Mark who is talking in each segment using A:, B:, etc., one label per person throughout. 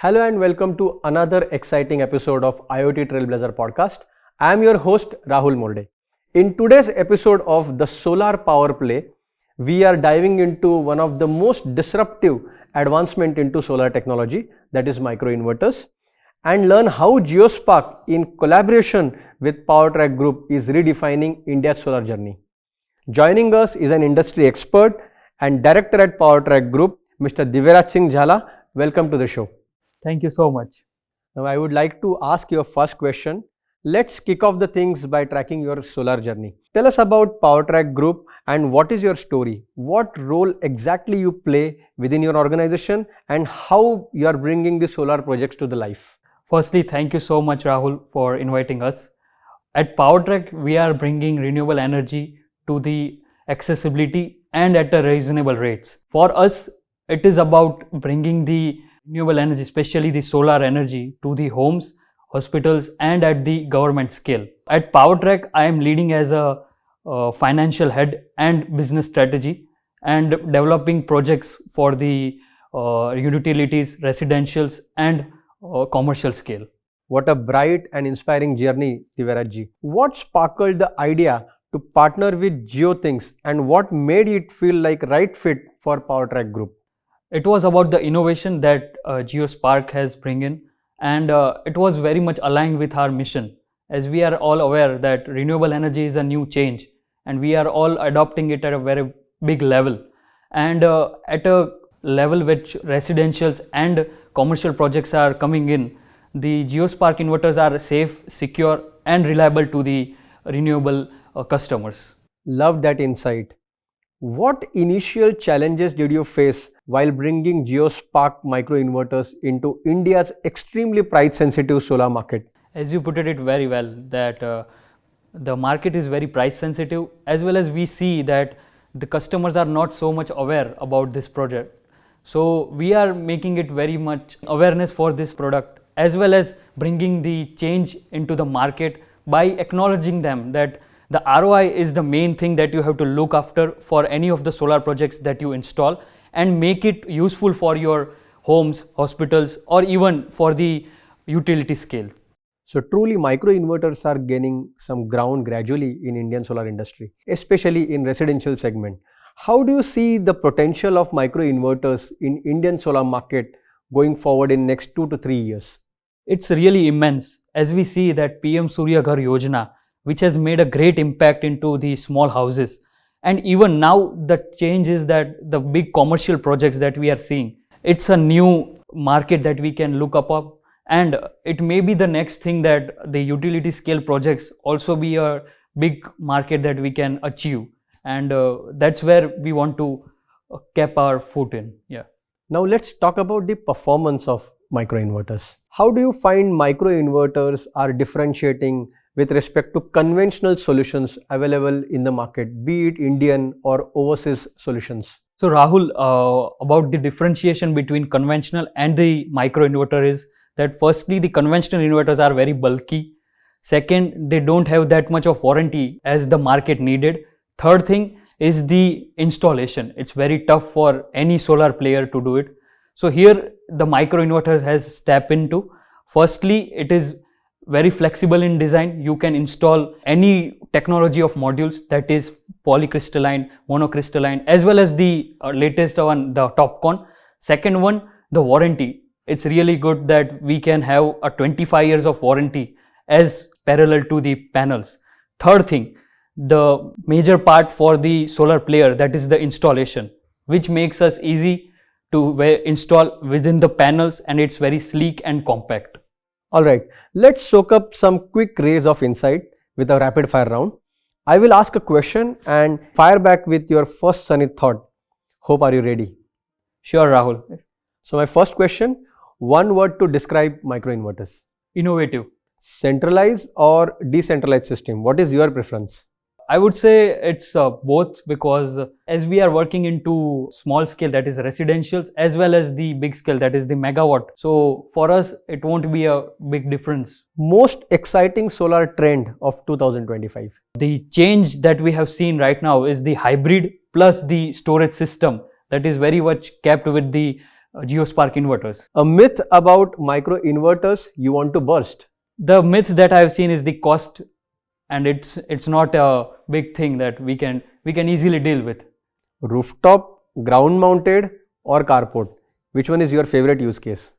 A: Hello and welcome to another exciting episode of IoT Trailblazer Podcast. I am your host Rahul Morde. In today's episode of the Solar Power Play, we are diving into one of the most disruptive advancement into solar technology, that is microinverters, and learn how Jio Sparq in collaboration with Powertrac Group is redefining India's solar journey. Joining us is an industry expert and director at Powertrac Group, Mr. Divyarajsinh Zala. Welcome to the show.
B: Thank you so much.
A: Now I would like to ask your first question. Let's kick off the things by tracking your solar journey. Tell us about Powertrac Group and what is your story? What role exactly you play within your organization and how you are bringing the solar projects to the life?
B: Firstly, thank you so much, Rahul, for inviting us. At Powertrac, we are bringing renewable energy to the accessibility and at a reasonable rates. For us, it is about bringing the renewable energy, especially the solar energy, to the homes, hospitals and at the government scale. At Powertrac, I am leading as a financial head and business strategy and developing projects for the utilities, residentials and commercial scale.
A: What a bright and inspiring journey, Divyarajji. What sparkled the idea to partner with JioThings and what made it feel like right fit for Powertrac Group?
B: It was about the innovation that Jio Sparq has bring in, and it was very much aligned with our mission, as we are all aware that renewable energy is a new change and we are all adopting it at a very big level, and at a level which residentials and commercial projects are coming in, the Jio Sparq inverters are safe, secure and reliable to the renewable customers.
A: Love that insight. What initial challenges did you face while bringing Jio Sparq microinverters into India's extremely price-sensitive solar market?
B: As you put it very well, that the market is very price-sensitive, as well as we see that the customers are not so much aware about this project. So we are making it very much awareness for this product, as well as bringing the change into the market by acknowledging them that the ROI is the main thing that you have to look after for any of the solar projects that you install and make it useful for your homes, hospitals or even for the utility scale.
A: So truly microinverters are gaining some ground gradually in Indian solar industry, especially in residential segment. How do you see the potential of microinverters in Indian solar market going forward in next 2 to 3 years?
B: It's really immense, as we see that PM Surya Ghar Yojana, which has made a great impact into the small houses. And even now the change is that the big commercial projects that we are seeing, it's a new market that we can look up and it may be the next thing that the utility scale projects also be a big market that we can achieve, and that's where we want to keep our foot in. Yeah.
A: Now let's talk about the performance of microinverters. How do you find microinverters are differentiating with respect to conventional solutions available in the market, be it Indian or overseas solutions?
B: So Rahul, about the differentiation between conventional and the microinverter is that firstly, the conventional inverters are very bulky. Second, they don't have that much of warranty as the market needed. Third thing is the installation. It's very tough for any solar player to do it. So here the microinverter has stepped into. Firstly, it is very flexible in design. You can install any technology of modules, that is polycrystalline, monocrystalline, as well as the latest one, the TopCon. Second one, the warranty. It's really good that we can have a 25 years of warranty as parallel to the panels. Third thing, the major part for the solar player, that is the installation, which makes us easy to install within the panels, and it's very sleek and compact.
A: Alright, let's soak up some quick rays of insight with a rapid fire round. I will ask a question and fire back with your first sunny thought. Hope are you ready?
B: Sure, Rahul.
A: So my first question, one word to describe microinverters.
B: Innovative.
A: Centralized or decentralized system? What is your preference?
B: I would say it's both, because as we are working into small scale, that is residentials, as well as the big scale, that is the megawatt. So for us, it won't be a big difference.
A: Most exciting solar trend of 2025?
B: The change that we have seen right now is the hybrid plus the storage system that is very much kept with the Jio Sparq inverters.
A: A myth about microinverters you want to burst.
B: The myth that I have seen is the cost, and it's not a big thing that we can easily deal with.
A: Rooftop, ground mounted or carport? Which one is your favorite use case?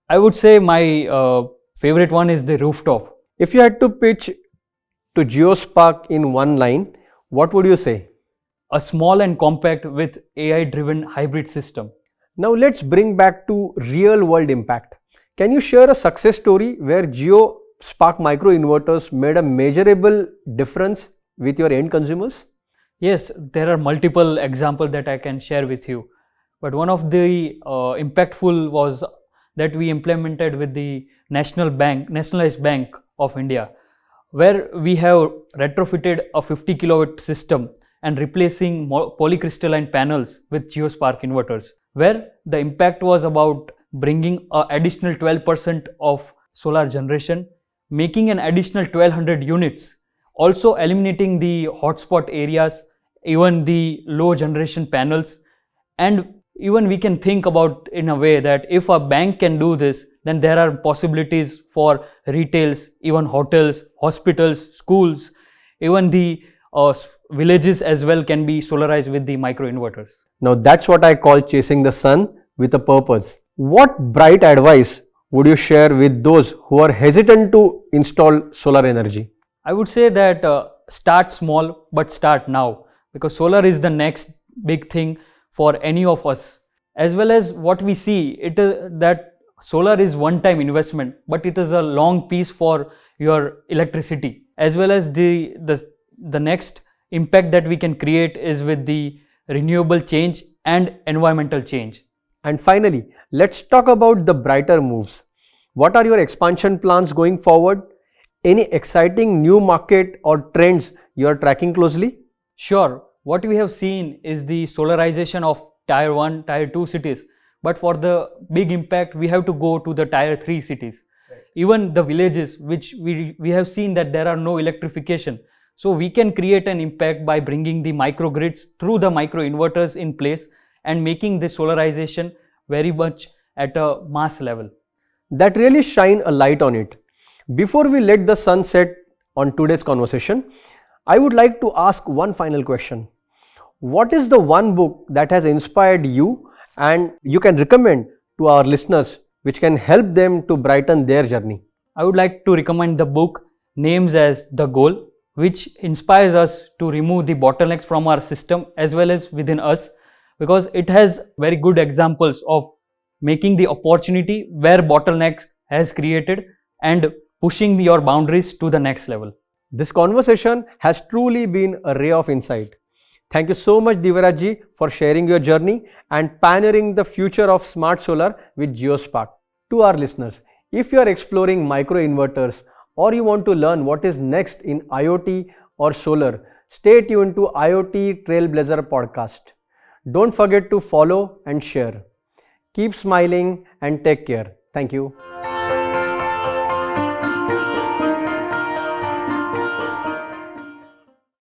B: I would say my favorite one is the rooftop.
A: If you had to pitch to Jio Sparq in one line, what would you say?
B: A small and compact with AI driven hybrid system.
A: Now let's bring back to real world impact. Can you share a success story where Jio Sparq microinverters made a measurable difference with your end consumers?
B: Yes, there are multiple examples that I can share with you. But one of the impactful was that we implemented with the Nationalized Bank of India, where we have retrofitted a 50 kilowatt system and replacing polycrystalline panels with Jio Sparq inverters, where the impact was about bringing an additional 12% of solar generation, making an additional 1200 units, also eliminating the hotspot areas, even the low generation panels. And even we can think about in a way that if a bank can do this, then there are possibilities for retails, even hotels, hospitals, schools, even the villages as well can be solarized with the microinverters.
A: Now that's what I call chasing the sun with a purpose. What bright advice would you share with those who are hesitant to install solar energy?
B: I would say that start small but start now, because solar is the next big thing for any of us. As well as what we see, it is that solar is one-time investment, but it is a long piece for your electricity. As well as the next impact that we can create is with the renewable change and environmental change.
A: And finally, let's talk about the brighter moves. What are your expansion plans going forward? Any exciting new market or trends you are tracking closely?
B: Sure, what we have seen is the solarization of tier 1, tier 2 cities. But for the big impact, we have to go to the tier 3 cities. Right. Even the villages, which we have seen that there are no electrification. So we can create an impact by bringing the microgrids through the microinverters in place and making the solarization very much at a mass level.
A: That really shine a light on it. Before we let the sun set on today's conversation, I would like to ask one final question. What is the one book that has inspired you and you can recommend to our listeners which can help them to brighten their journey?
B: I would like to recommend the book names as The Goal, which inspires us to remove the bottlenecks from our system as well as within us, because it has very good examples of making the opportunity where bottlenecks has created and pushing your boundaries to the next level.
A: This conversation has truly been a ray of insight. Thank you so much, Divyarajji, for sharing your journey and pioneering the future of smart solar with Jio Sparq. To our listeners, if you are exploring microinverters or you want to learn what is next in IoT or solar, stay tuned to IoT Trailblazer Podcast. Don't forget to follow and share. Keep smiling and take care. Thank you.